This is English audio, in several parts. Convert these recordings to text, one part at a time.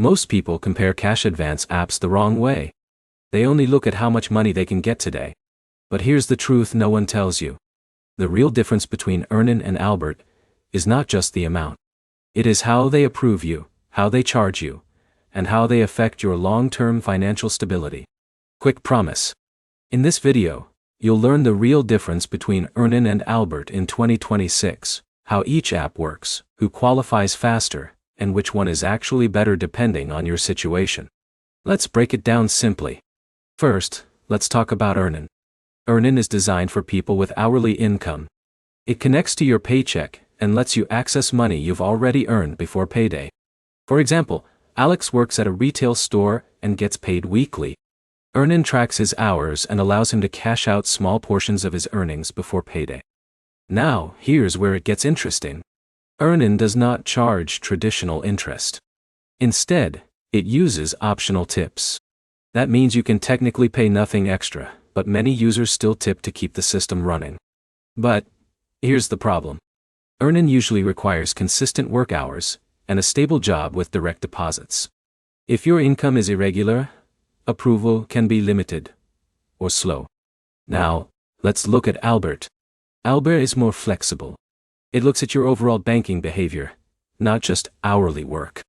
Most people compare cash advance apps the wrong way. They only look at how much money they can get today. But here's the truth no one tells you. The real difference between Earnin and Albert is not just the amount. It is how they approve you, how they charge you, and how they affect your long-term financial stability. Quick promise. In this video, you'll learn the real difference between Earnin and Albert in 2026, how each app works, who qualifies faster, and which one is actually better depending on your situation. Let's break it down simply. First, let's talk about Earnin. Earnin is designed for people with hourly income. It connects to your paycheck and lets you access money you've already earned before payday. For example, Alex works at a retail store and gets paid weekly. Earnin tracks his hours and allows him to cash out small portions of his earnings before payday. Now, here's where it gets interesting. Earnin does not charge traditional interest. Instead, it uses optional tips. That means you can technically pay nothing extra, but many users still tip to keep the system running. But here's the problem. Earnin usually requires consistent work hours and a stable job with direct deposits. If your income is irregular, approval can be limited or slow. Now, let's look at Albert. Albert is more flexible. It looks at your overall banking behavior, not just hourly work.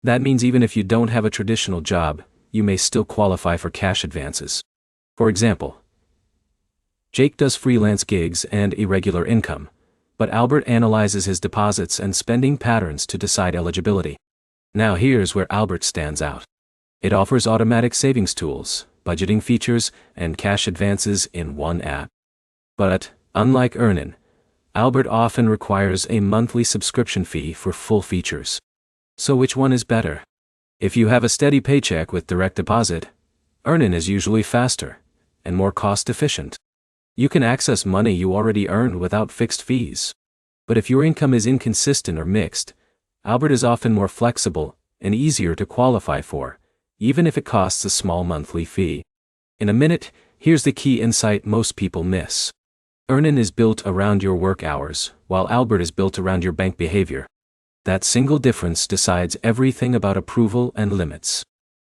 That means even if you don't have a traditional job, you may still qualify for cash advances. For example, Jake does freelance gigs and irregular income, but Albert analyzes his deposits and spending patterns to decide eligibility. Now here's where Albert stands out. It offers automatic savings tools, budgeting features, and cash advances in one app. But, unlike Earnin, Albert often requires a monthly subscription fee for full features. So which one is better? If you have a steady paycheck with direct deposit, Earnin is usually faster and more cost-efficient. You can access money you already earned without fixed fees. But if your income is inconsistent or mixed, Albert is often more flexible and easier to qualify for, even if it costs a small monthly fee. In a minute, here's the key insight most people miss. Earnin is built around your work hours, while Albert is built around your bank behavior. That single difference decides everything about approval and limits.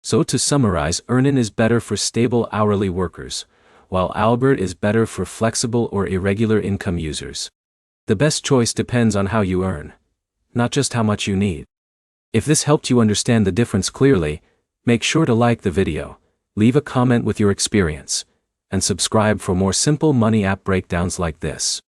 So to summarize, Earnin is better for stable hourly workers, while Albert is better for flexible or irregular income users. The best choice depends on how you earn, not just how much you need. If this helped you understand the difference clearly, make sure to like the video, leave a comment with your experience, and subscribe for more simple money app breakdowns like this.